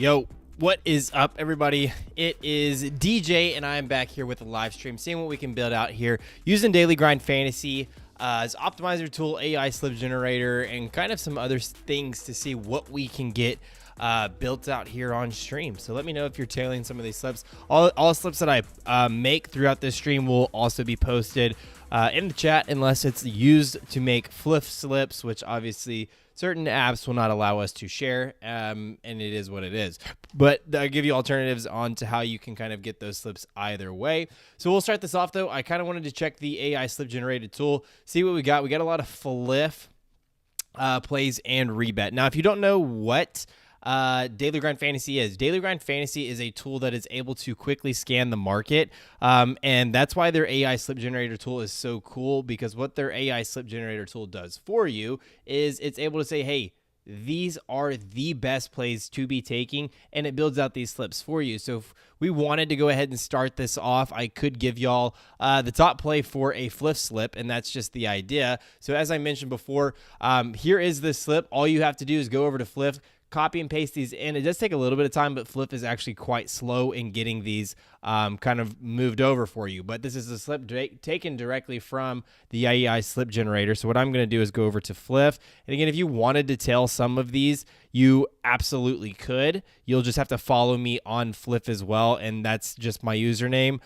Yo, what is up, everybody? It is DJ, and I'm back here with a live stream, seeing what we can build out here using Daily Grind Fantasy as optimizer tool, AI slip generator, and kind of some other things to see what we can get built out here on stream. So let me know if you're tailing some of these slips. All slips that I make throughout this stream will also be posted in the chat, unless it's used to make fliff slips, which obviously certain apps will not allow us to share, and it is what it is. But I'll give you alternatives on to how you can kind of get those slips either way. So we'll start this off, though. I kind of wanted to check the AI slip generated tool, see what we got. We got a lot of fliff plays and rebet. Now, if you don't know what Daily Grind Fantasy is, Daily Grind Fantasy is a tool that is able to quickly scan the market, and that's why their AI slip generator tool is so cool, because what their AI slip generator tool does for you is it's able to say, hey, these are the best plays to be taking, and it builds out these slips for you. So if we wanted to go ahead and start this off, I could give y'all the top play for a fliff slip, and that's just the idea. So as I mentioned before, here is the slip. All you have to do is go over to fliff, copy and paste these in. It does take a little bit of time, but Fliff is actually quite slow in getting these kind of moved over for you. But this is a slip taken directly from the AI slip generator. So what I'm going to do is go over to Fliff. And again, if you wanted to tail some of these, you absolutely could. You'll just have to follow me on Fliff as well. And that's just my username,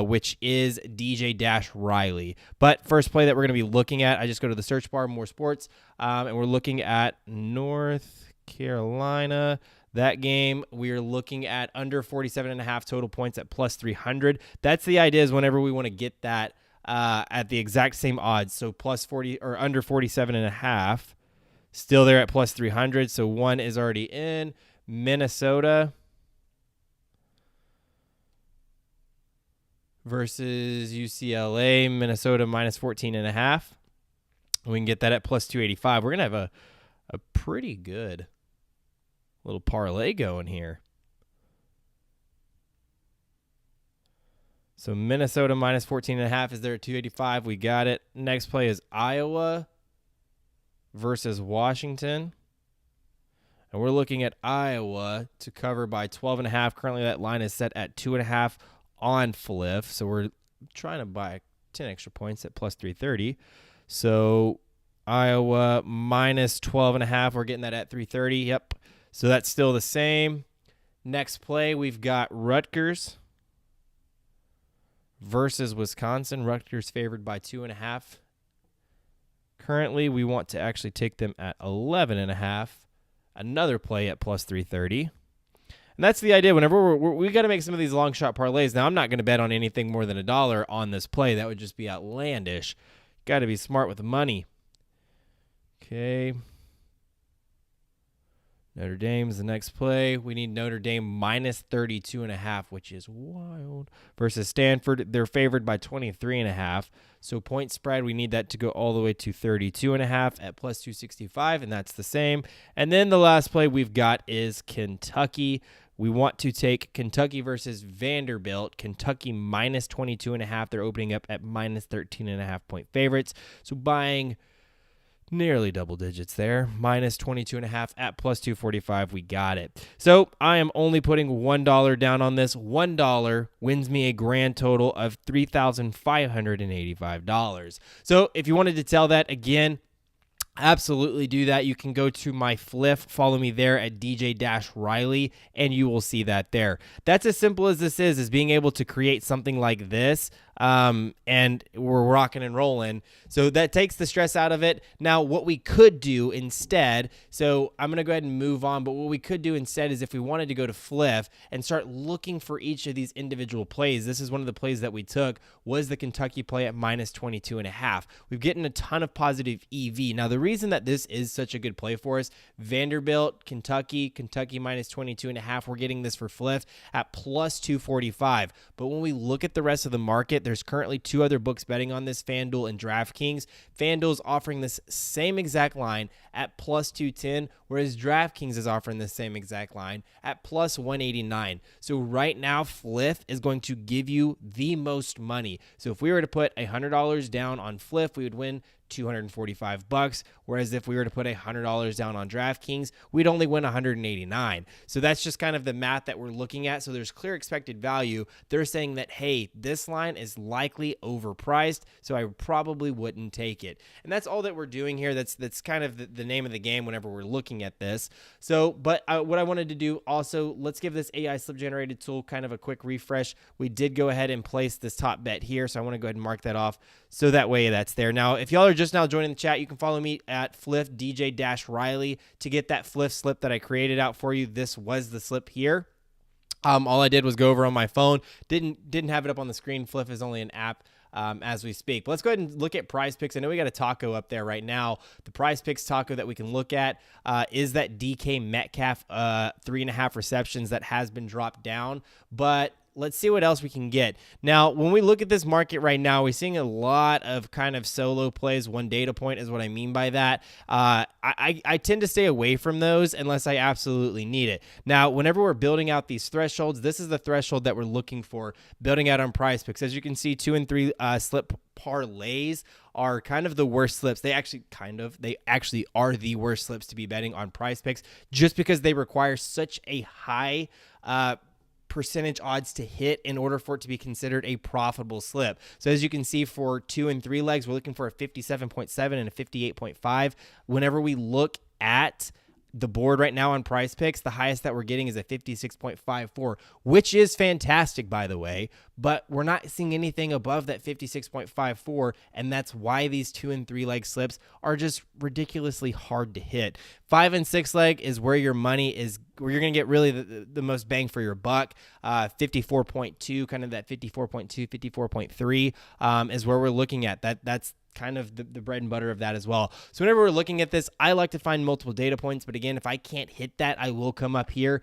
which is DJ-Riley. But first play that we're going to be looking at, I just go to the search bar, more sports, and we're looking at North Carolina. That game, we are looking at under 47.5 total points at plus 300. That's the idea, is whenever we want to get that at the exact same odds. So plus 40 or under 47.5, still there at plus 300. So one is already in. Minnesota versus UCLA. Minnesota minus 14.5. We can get that at plus 285. We're going to have a pretty good little parlay going here. So Minnesota minus 14.5 is there at 285. We got it. Next play is Iowa versus Washington. And we're looking at Iowa to cover by 12.5. Currently that line is set at 2.5 on Fliff. So we're trying to buy 10 extra points at plus 330. So Iowa minus 12.5. We're getting that at 330. Yep. So that's still the same. Next play, we've got Rutgers versus Wisconsin. Rutgers favored by 2.5. Currently, we want to actually take them at 11.5. Another play at plus 330. And that's the idea. Whenever we got to make some of these long shot parlays. Now, I'm not going to bet on anything more than $1 on this play. That would just be outlandish. Got to be smart with the money. Okay. Notre Dame's the next play. We need Notre Dame minus 32.5, which is wild. Versus Stanford, they're favored by 23.5. So point spread, we need that to go all the way to 32.5 at plus 265, and that's the same. And then the last play we've got is Kentucky. We want to take Kentucky versus Vanderbilt. Kentucky minus 22.5. They're opening up at minus 13.5 point favorites. So buying nearly double digits there. Minus 22.5 at plus 245. We got it. So I am only putting $1 down on this. $1 wins me a grand total of $3,585. So if you wanted to tell that again, absolutely do that. You can go to my Fliff, follow me there at DJ-Riley, and you will see that there. That's as simple as this is being able to create something like this, and we're rocking and rolling. So that takes the stress out of it. Now, what we could do instead, so I'm going to go ahead and move on, but what we could do instead is if we wanted to go to Fliff and start looking for each of these individual plays, this is one of the plays that we took, was the Kentucky play at minus 22.5. We've gotten a ton of positive EV. Now, the reason that this is such a good play for us, Vanderbilt, Kentucky minus 22.5, we're getting this for Fliff at plus 245. But when we look at the rest of the market, there's currently two other books betting on this, FanDuel and DraftKings. FanDuel's offering this same exact line at plus 210, whereas DraftKings is offering the same exact line at plus 189. So right now, Fliff is going to give you the most money. So if we were to put $100 down on Fliff, we would win $245, whereas if we were to put $100 down on DraftKings, we'd only win 189. So that's just kind of the math that we're looking at. So there's clear expected value. They're saying that, hey, this line is likely overpriced, so I probably wouldn't take it. And that's all that we're doing here. That's kind of the name of the game whenever we're looking at this. So, but what I wanted to do also, let's give this AI slip generated tool kind of a quick refresh. We did go ahead and place this top bet here, so I want to go ahead and mark that off so that way that's there. Now, if y'all are just now joining the chat, you can follow me at Fliff DJ-Riley to get that Fliff slip that I created out for you. This was the slip here. All I did was go over on my phone. Didn't have it up on the screen. Fliff is only an app as we speak. But let's go ahead and look at Prize Picks. I know we got a taco up there right now. The Prize Picks taco that we can look at is that DK Metcalf 3.5 receptions that has been dropped down. But let's see what else we can get. Now, when we look at this market right now, we're seeing a lot of kind of solo plays. One data point is what I mean by that. I tend to stay away from those unless I absolutely need it. Now, whenever we're building out these thresholds, this is the threshold that we're looking for building out on Prize Picks. As you can see, 2 and 3 slip parlays are kind of the worst slips. They actually are the worst slips to be betting on Prize Picks, just because they require such a high percentage odds to hit in order for it to be considered a profitable slip. So as you can see, for 2 and 3 legs, we're looking for a 57.7 and a 58.5. Whenever we look at the board right now on Prize Picks, the highest that we're getting is a 56.54, which is fantastic, by the way, but we're not seeing anything above that 56.54, and that's why these 2 and 3 leg slips are just ridiculously hard to hit. 5 and 6 leg is where your money is, where you're going to get really the most bang for your buck. 54.2, kind of that 54.2, 54.3 is where we're looking at. That's kind of the bread and butter of that as well. So whenever we're looking at this, I like to find multiple data points, but again, if I can't hit that, I will come up here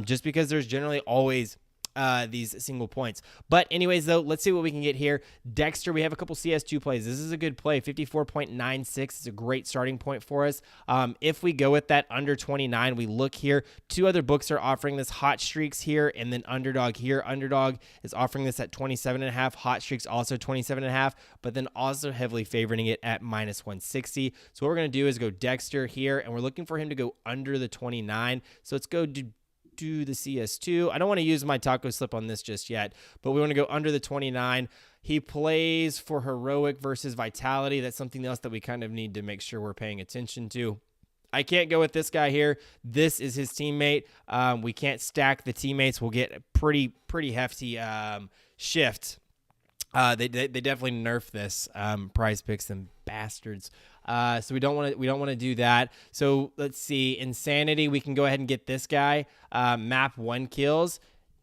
just because there's generally always these single points. But anyways, though, let's see what we can get here. Dexter, we have a couple CS2 plays. This is a good play. 54.96 is a great starting point for us. If we go with that under 29, we look here. 2 other books are offering this, Hot Streaks here and then Underdog here. Underdog is offering this at 27.5. Hot Streaks also 27.5, but then also heavily favoring it at -160. So what we're going to do is go Dexter here, and we're looking for him to go under the 29. So let's go do the CS2. I don't want to use my taco slip on this just yet, but we want to go under the 29. He plays for Heroic versus Vitality. That's something else that we kind of need to make sure we're paying attention to. I can't go with this guy here. This is his teammate. We can't stack the teammates. We'll get a pretty hefty shift. They definitely nerfed this. Prize Picks, them bastards. So we don't want to do that. So let's see, Insanity. We can go ahead and get this guy. Map 1 kills,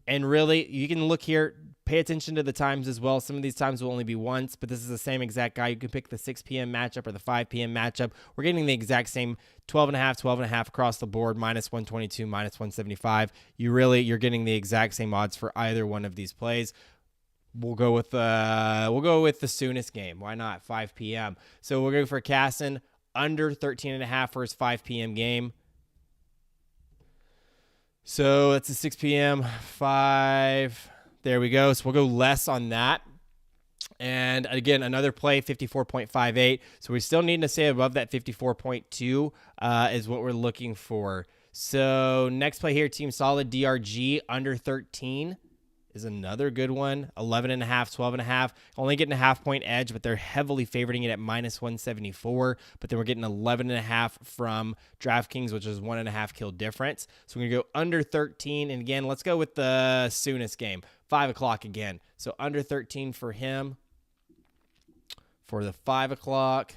and really you can look here. Pay attention to the times as well. Some of these times will only be once, but this is the same exact guy. You can pick the 6 p.m. matchup or the 5 p.m. matchup. We're getting the exact same 12.5 across the board, -122, -175. You're getting the exact same odds for either one of these plays. We'll go with the soonest game. Why not? 5 p.m. So we'll go for Casson under 13.5 for his 5 p.m. game. So that's a 6 p.m. 5. There we go. So we'll go less on that. And again, another play, 54.58. So we still need to stay above that 54.2 is what we're looking for. So next play here, Team Solid DRG under 13 is another good one. 11.5, 12.5. Only getting a half-point edge, but they're heavily favoriting it at -174. But then we're getting 11.5 from DraftKings, which is 1.5 kill difference. So we're going to go under 13. And again, let's go with the soonest game. 5 o'clock again. So under 13 for him for the 5 o'clock.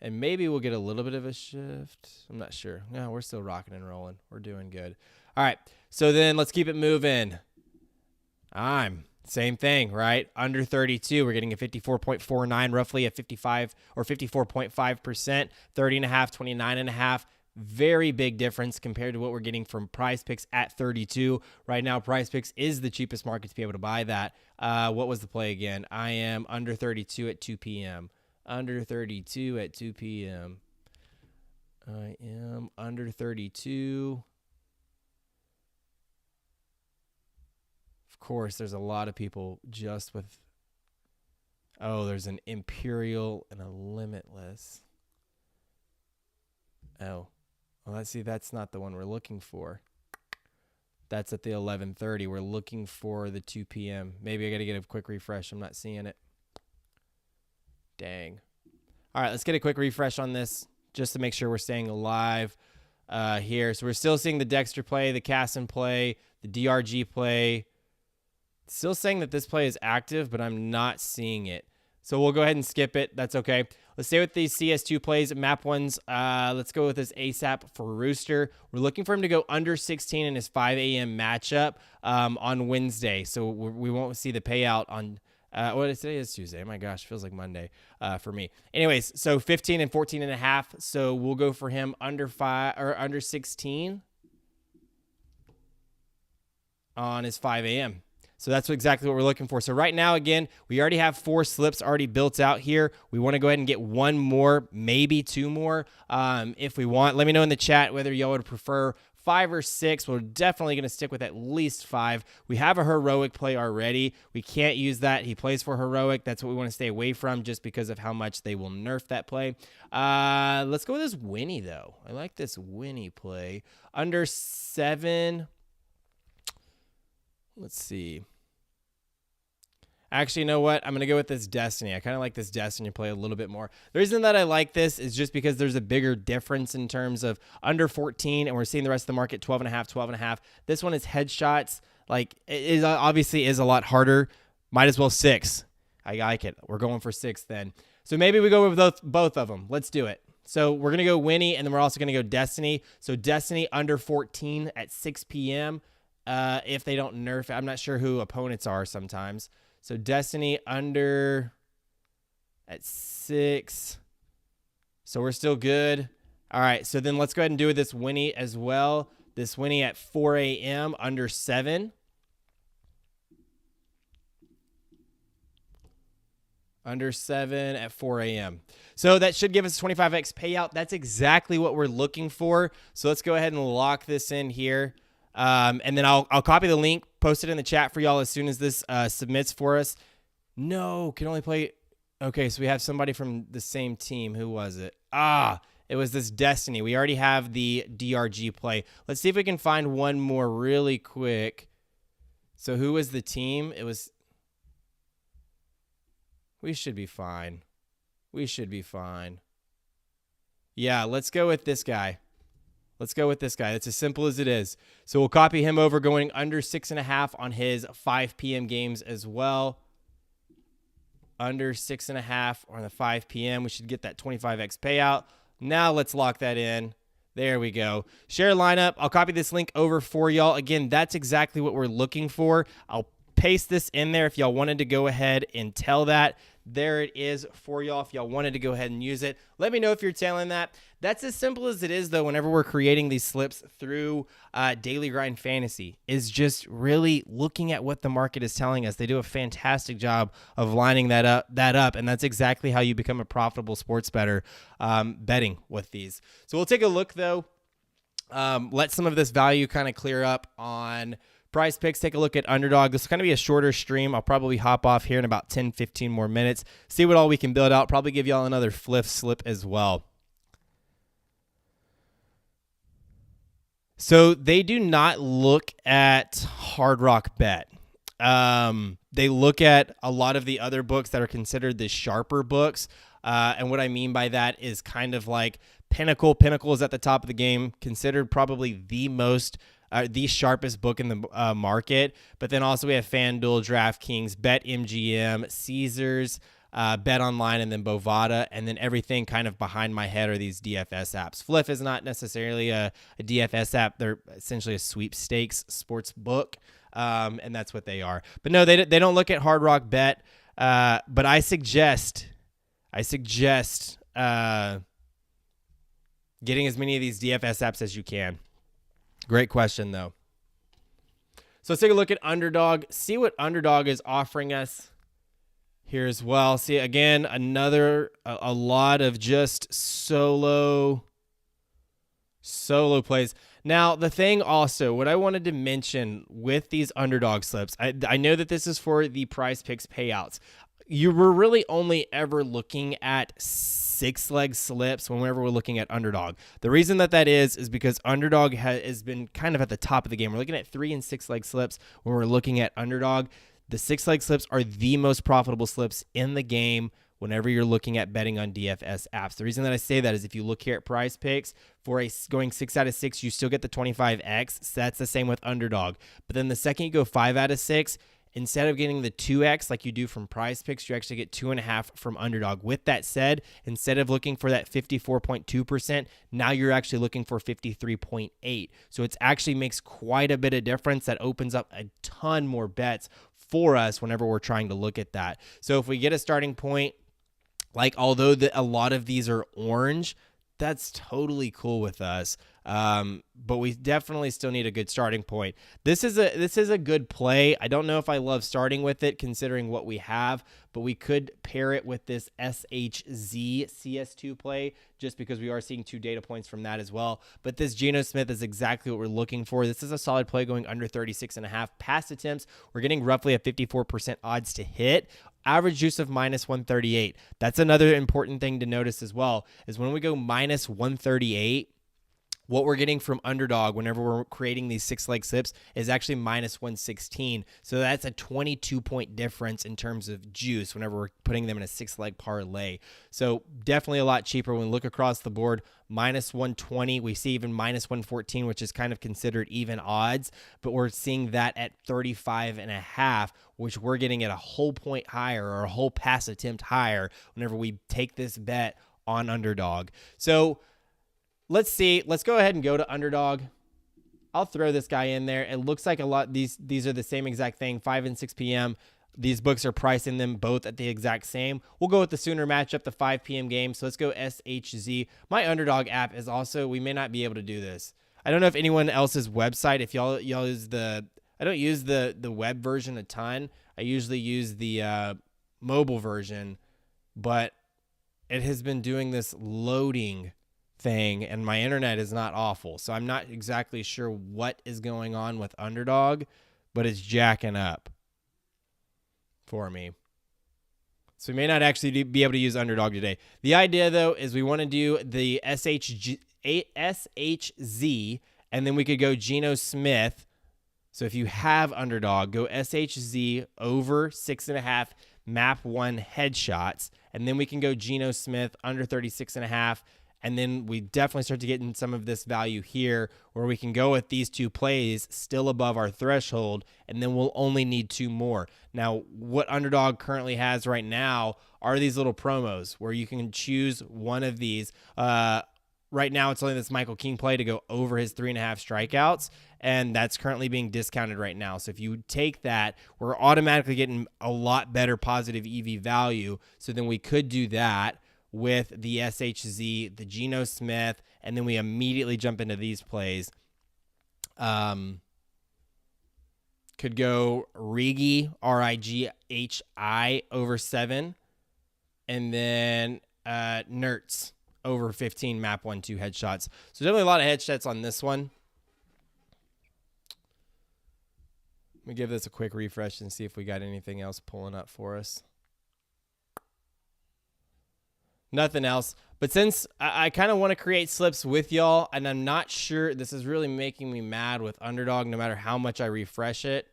And maybe we'll get a little bit of a shift. I'm not sure. No, we're still rocking and rolling. We're doing good. All right. So then let's keep it moving. Same thing, right? Under 32, we're getting a 54.49, roughly a 55 or 54.5%, 30.5, 29.5. Very big difference compared to what we're getting from Prize Picks at 32. Right now, Prize Picks is the cheapest market to be able to buy that. What was the play again? I am under 32 at 2 p.m. Under 32 at 2 p.m. I am under 32. Of course, there's a lot of people just with Oh, there's an Imperial and a Limitless. Oh, well, let's see. That's not the one we're looking for. That's at the 11:30. We're looking for the 2 p.m. Maybe I got to get a quick refresh. I'm not seeing it. Dang. All right, let's get a quick refresh on this just to make sure we're staying alive here. So we're still seeing the Dexter play, the Casson play, the DRG play. Still saying that this play is active, but I'm not seeing it. So we'll go ahead and skip it. That's okay. Let's stay with these CS2 plays. Map ones, let's go with this ASAP for Rooster. We're looking for him to go under 16 in his 5 a.m. matchup on Wednesday. So we won't see the payout on what is today? Is Tuesday. Oh my gosh, feels like Monday for me. Anyways, so 15 and 14 and a half. So we'll go for him under 5 or under 16 on his 5 a.m. So that's exactly what we're looking for. So right now, again, we already have 4 slips already built out here. We want to go ahead and get 1 more, maybe 2 more if we want. Let me know in the chat whether y'all would prefer 5 or 6. We're definitely going to stick with at least 5. We have a heroic play already. We can't use that. He plays for heroic. That's what we want to stay away from just because of how much they will nerf that play. Let's go with this Winnie, though. I like this Winnie play. Under 7. Let's see. Actually, you know what? I'm going to go with this Destiny. I kind of like this Destiny play a little bit more. The reason that I like this is just because there's a bigger difference in terms of under 14, and we're seeing the rest of the market 12 and a half, 12 and a half. This one is headshots. Like, it is obviously is a lot harder. Might as well 6. I like it. We're going for 6 then. So maybe we go with both of them. Let's do it. So we're going to go Winnie, and then we're also going to go Destiny. So Destiny under 14 at 6 p.m. If they don't nerf it. I'm not sure who opponents are sometimes. So Destiny under at 6. So we're still good. All right. So then let's go ahead and do this Winnie as well. This Winnie at 4 a.m. under 7. Under 7 at 4 a.m. So that should give us a 25x payout. That's exactly what we're looking for. So let's go ahead and lock this in here. And then I'll copy the link, post it in the chat for y'all as soon as this submits for us. No, can only play. Okay, so we have somebody from the same team. Who was it? It was this Destiny. We already have the DRG play. Let's see if we can find one more really quick. So who was the team? It was. We should be fine. We should be fine. Yeah, let's go with this guy. Let's go with this guy. It's as simple as it is. So we'll copy him over going under 6.5 on his 5 p.m. games as well. Under 6.5 on the 5 p.m. We should get that 25x payout. Now let's lock that in. There we go. Share lineup. I'll copy this link over for y'all. Again, that's exactly what we're looking for. I'll paste this in there if y'all wanted to go ahead and tell that. There it is for y'all if y'all wanted to go ahead and use it. Let me know if you're telling that. That's as simple as it is, though, whenever we're creating these slips through Daily Grind Fantasy, is just really looking at what the market is telling us. They do a fantastic job of lining that up, and that's exactly how you become a profitable sports bettor betting with these. So we'll take a look, though. Let some of this value kind of clear up on Prize Picks. Take a look at Underdog. This is going to be a shorter stream. I'll probably hop off here in about 10, 15 more minutes. See what all we can build out. Probably give y'all another fliff slip as well. So they do not look at Hard Rock Bet. They look at a lot of the other books that are considered the sharper books. And what I mean by that is kind of like Pinnacle. Pinnacle is at the top of the game, considered probably the sharpest book in the market. But then also we have FanDuel, DraftKings, BetMGM, Caesars, Bet Online, and then Bovada, and then everything kind of behind my head are these DFS apps. Fliff is not necessarily a DFS app. They're essentially a sweepstakes sports book, and that's what they are. But no, they don't look at Hard Rock Bet, but I suggest getting as many of these DFS apps as you can. Great question, though. So let's take a look at Underdog, see what Underdog is offering us here as well. See, again, a lot of just solo plays. Now, the thing also, what I wanted to mention with these Underdog slips, I know that this is for the Prize Picks payouts. you were really only ever looking at 6-leg slips whenever we're looking at underdog. The reason that is because underdog has been kind of at the top of the game. We're looking at 3 and 6-leg slips when we're looking at underdog. The 6-leg slips are the most profitable slips in the game whenever you're looking at betting on DFS apps. The reason that I say that is if you look here at Prize Picks, for going 6 out of 6, you still get the 25x. So that's the same with underdog. But then the second you go 5 out of 6, instead of getting the 2x like you do from Prize Picks, you actually get 2.5 from underdog. With that said, instead of looking for that 54.2%, now you're actually looking for 53.8. So it actually makes quite a bit of difference. That opens up a ton more bets for us whenever we're trying to look at that. So if we get a starting point, like although a lot of these are orange, that's totally cool with us. But we definitely still need a good starting point. This is a good play. I don't know if I love starting with it considering what we have, but we could pair it with this SHZ CS2 play just because we are seeing 2 data points from that as well. But this Geno Smith is exactly what we're looking for. This is a solid play going under 36.5 pass attempts. We're getting roughly a 54% odds to hit. Average juice of minus 138. That's another important thing to notice as well, is when we go minus 138, what we're getting from underdog whenever we're creating these 6-leg slips is actually minus 116. So that's a 22-point difference in terms of juice whenever we're putting them in a 6-leg parlay. So definitely a lot cheaper when we look across the board. Minus 120, we see even minus 114, which is kind of considered even odds, but we're seeing that at 35.5, which we're getting at a whole point higher or a whole pass attempt higher whenever we take this bet on underdog. So let's see. Let's go ahead and go to underdog. I'll throw this guy in there. It looks like a lot. These are the same exact thing, 5 and 6 p.m. These books are pricing them both at the exact same. We'll go with the sooner matchup, the 5 p.m. game. So let's go SHZ. My underdog app is also, we may not be able to do this. I don't know if anyone else's website, if y'all use I don't use the web version a ton. I usually use the mobile version, but it has been doing this loading thing and my internet is not awful. So I'm not exactly sure what is going on with underdog, but it's jacking up for me. So we may not actually be able to use underdog today. The idea though is we want to do the SHZ and then we could go Geno Smith. So if you have underdog, go SHZ over 6.5 map 1 headshots, and then we can go Geno Smith under 36.5. And then we definitely start to get in some of this value here where we can go with these 2 plays still above our threshold, and then we'll only need 2 more. Now, what underdog currently has right now are these little promos where you can choose one of these. Right now, it's only this Michael King play to go over his 3.5 strikeouts, and that's currently being discounted right now. So if you take that, we're automatically getting a lot better positive EV value. So then we could do that with the SHZ, the Geno Smith, and then we immediately jump into these plays. Could go Rigi, RIGHI over 7, and then Nertz over 15 map 1-2 headshots. So definitely a lot of headshots on this one. Let me give this a quick refresh and see if we got anything else pulling up for us. Nothing else. But since I kind of want to create slips with y'all, and I'm not sure, this is really making me mad with underdog. No matter how much I refresh it,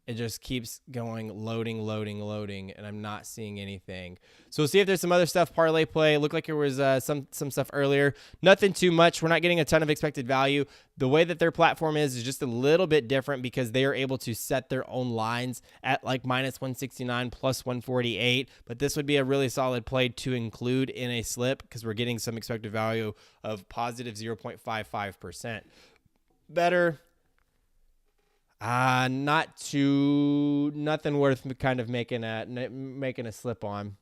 it just keeps going loading, and I'm not seeing anything. So we'll see if there's some other stuff. Parlay play. It looked like there was some stuff earlier. Nothing too much. We're not getting a ton of expected value. The way that their platform is just a little bit different because they are able to set their own lines at like minus 169 plus 148. But this would be a really solid play to include in a slip because we're getting some expected value of positive 0.55%. Better. Nothing worth kind of making a slip on.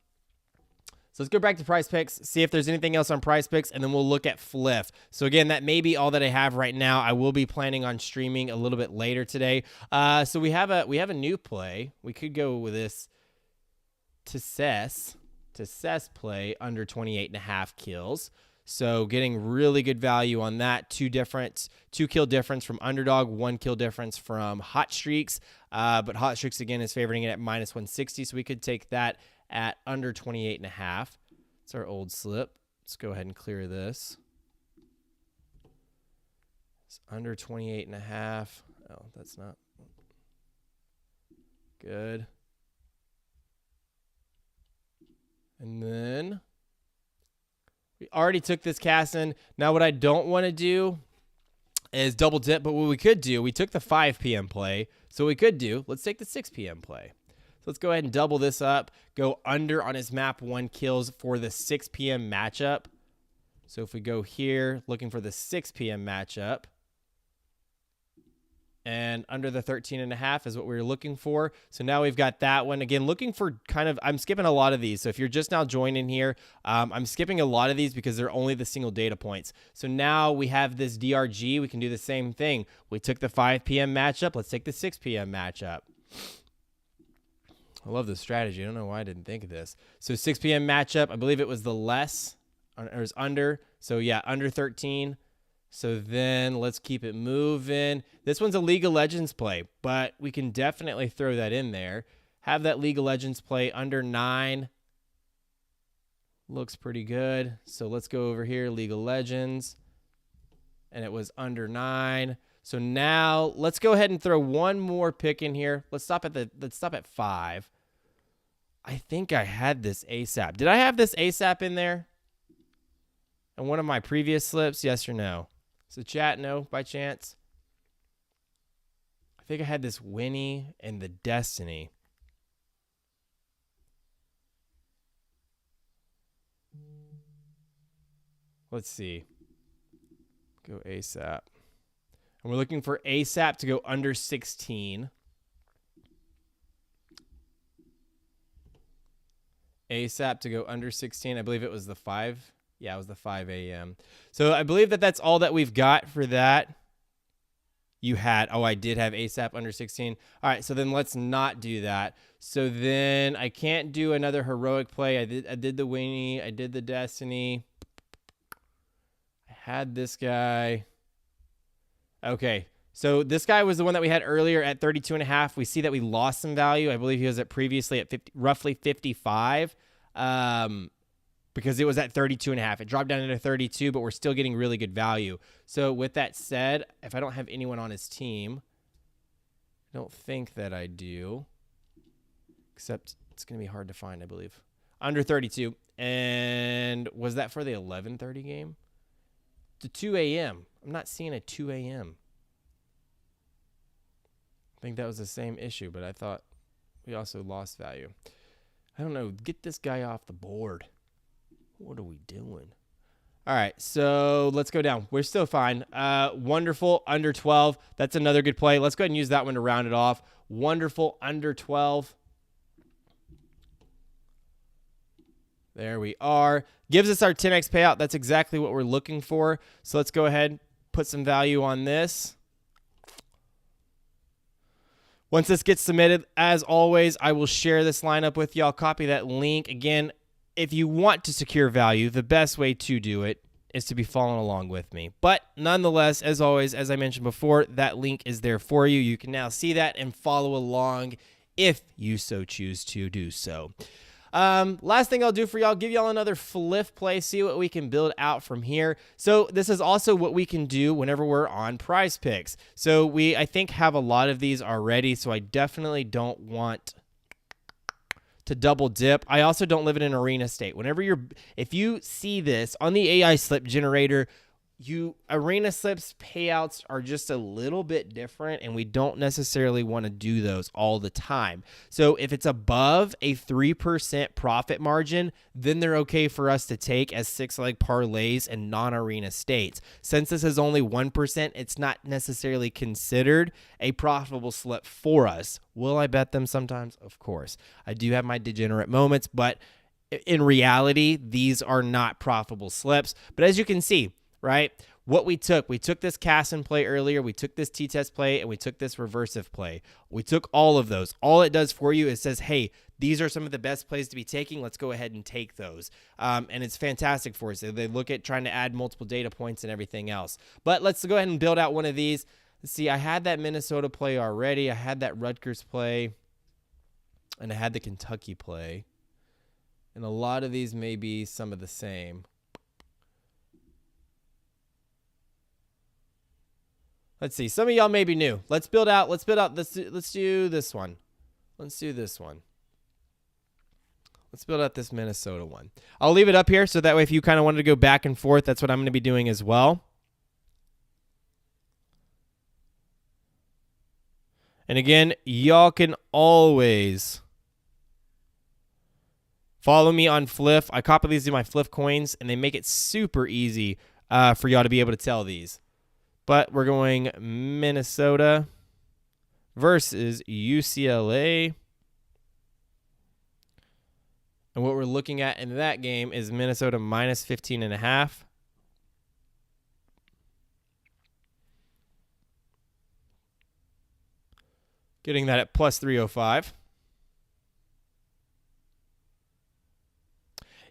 So let's go back to Prize Picks, see if there's anything else on Prize Picks, and then we'll look at Fliff. So again, that may be all that I have right now. I will be planning on streaming a little bit later today. So we have a new play. We could go with this Cess play under 28.5 kills. So getting really good value on that. 2 kill difference from underdog, 1 kill difference from Hot Streaks. But Hot Streaks again is favoring it at minus 160. So we could take that at under 28.5. It's our old slip. Let's go ahead and clear this. It's under 28.5. Oh, that's not good. And then we already took this cast in. Now what I don't want to do is double dip, but what we could do, we took the 5 p.m. play. So we could do, let's take the 6 p.m. play. So let's go ahead and double this up, go under on his map 1 kills for the 6 p.m. matchup. So if we go here, looking for the 6 p.m. matchup, and under the 13.5 is what we were looking for. So now we've got that one. Again, looking for kind of, I'm skipping a lot of these. So if you're just now joining here, I'm skipping a lot of these because they're only the single data points. So now we have this DRG. We can do the same thing. We took the 5 p.m. matchup. Let's take the 6 p.m. matchup. I love this strategy. I don't know why I didn't think of this. So 6 p.m. matchup, I believe it was the less, or it was under. So yeah, under 13. So then let's keep it moving. This one's a League of Legends play, but we can definitely throw that in there. Have that League of Legends play under 9. Looks pretty good. So let's go over here, League of Legends. And it was under 9. So now let's go ahead and throw one more pick in here. Let's stop at 5. I think I had this ASAP. Did I have this ASAP in there? In one of my previous slips, yes or no? So chat, no, by chance? I think I had this Winnie and the Destiny. Let's see. Go ASAP. And we're looking for ASAP to go under 16. ASAP to go under 16. I believe it was the 5. Yeah, it was the 5 a.m. So I believe that that's all that we've got for that. You had, oh, I did have ASAP under 16. All right, so then let's not do that. So then I can't do another heroic play. I did the Winnie. I did the Destiny. I had this guy. Okay, so this guy was the one that we had earlier at 32.5. We see that we lost some value. I believe he was at previously at 50, roughly 55. Because it was at 32.5. It dropped down to 32, but we're still getting really good value. So with that said, if I don't have anyone on his team, I don't think that I do. Except it's going to be hard to find, I believe. Under 32. And was that for the 11:30 game? The 2 a.m. I'm not seeing a 2 a.m. I think that was the same issue, but I thought we also lost value. I don't know. Get this guy off the board. What are we doing? All right, so let's go down. We're still fine. Wonderful, under 12. That's another good play. Let's go ahead and use that one to round it off. Wonderful, under 12. There we are. Gives us our 10x payout. That's exactly what we're looking for. So let's go ahead and put some value on this. Once this gets submitted, as always, I will share this lineup with y'all. Copy that link. Again, if you want to secure value, the best way to do it is to be following along with me. But nonetheless, as always, as I mentioned before, that link is there for you. You can now see that and follow along if you so choose to do so. Last thing I'll do for y'all, give y'all another flip play, see what we can build out from here. So this is also what we can do whenever we're on Prize Picks. So we, I think, have a lot of these already, so I definitely don't want to double dip. I also don't live in an arena state. If you see this on the AI slip generator, arena slips payouts are just a little bit different, and we don't necessarily want to do those all the time. So if it's above a 3% profit margin, then they're okay for us to take as 6-leg parlays and non-arena states. Since this is only 1%, it's not necessarily considered a profitable slip for us. Will I bet them sometimes? Of course. I do have my degenerate moments, but in reality, these are not profitable slips. But as you can see, right? What we took this cast and play earlier, we took this T-test play, and we took this reversive play. We took all of those. All it does for you is says, hey, these are some of the best plays to be taking. Let's go ahead and take those. And it's fantastic for us. They look at trying to add multiple data points and everything else. But let's go ahead and build out one of these. Let's see, I had that Minnesota play already. I had that Rutgers play, and I had the Kentucky play. And a lot of these may be some of the same. Let's see. Some of y'all may be new. Let's build out. Let's do this one. Let's do this one. Let's build out this Minnesota one. I'll leave it up here so that way if you kind of wanted to go back and forth, that's what I'm going to be doing as well. And again, y'all can always follow me on Fliff. I copy these to my Fliff coins, and they make it super easy for y'all to be able to tell these. But we're going Minnesota versus UCLA. And what we're looking at in that game is Minnesota minus 15.5. Getting that at plus 305.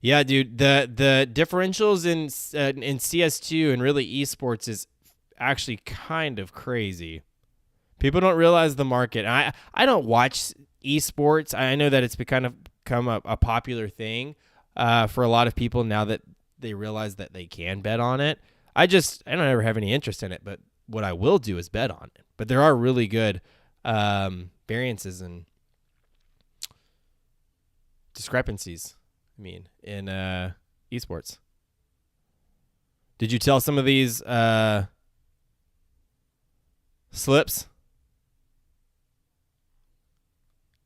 Yeah, dude, the differentials in CS2 and really esports is actually kind of crazy. People don't realize the market. I don't watch esports. I know that it's become a popular thing for a lot of people now that they realize that they can bet on it. I don't ever have any interest in it, but what I will do is bet on it. But there are really good variances and discrepancies, in esports. Did you tell some of these slips?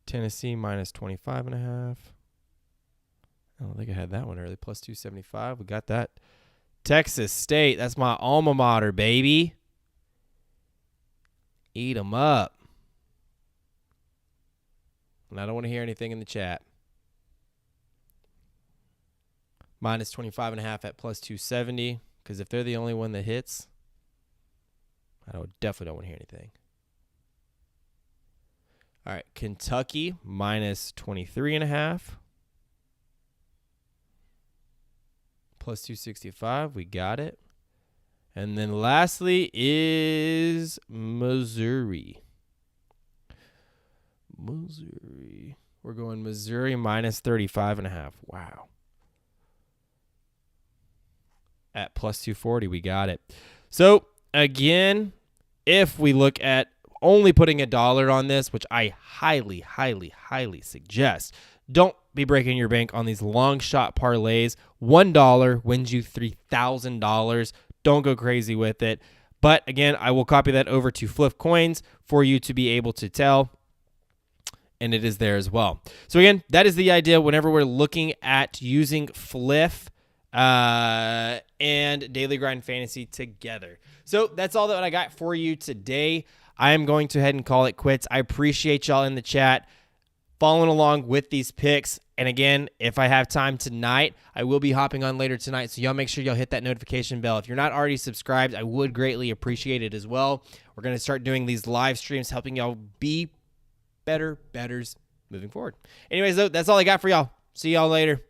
Tennessee minus 25.5. I don't think I had that one early. Plus 275. We got that. Texas State. That's my alma mater, baby. Eat 'em up. And I don't want to hear anything in the chat. Minus 25.5 at plus 270. Because if they're the only one that hits, definitely don't want to hear anything. All right, Kentucky minus 23.5. Plus 265, we got it. And then lastly is Missouri. We're going Missouri minus 35.5. Wow. At plus 240, we got it. So, again, if we look at only putting $1 on this, which I highly, highly, highly suggest, don't be breaking your bank on these long shot parlays. $1 wins you $3,000. Don't go crazy with it. But again, I will copy that over to Fliff Coins for you to be able to tell. And it is there as well. So again, that is the idea whenever we're looking at using Fliff and Daily Grind Fantasy together. So that's all that I got for you today. I am going to head and call it quits. I appreciate y'all in the chat following along with these picks. And again, if I have time tonight, I will be hopping on later tonight. So y'all make sure y'all hit that notification bell. If you're not already subscribed, I would greatly appreciate it as well. We're going to start doing these live streams, helping y'all be better bettors moving forward. Anyways, though, that's all I got for y'all. See y'all later.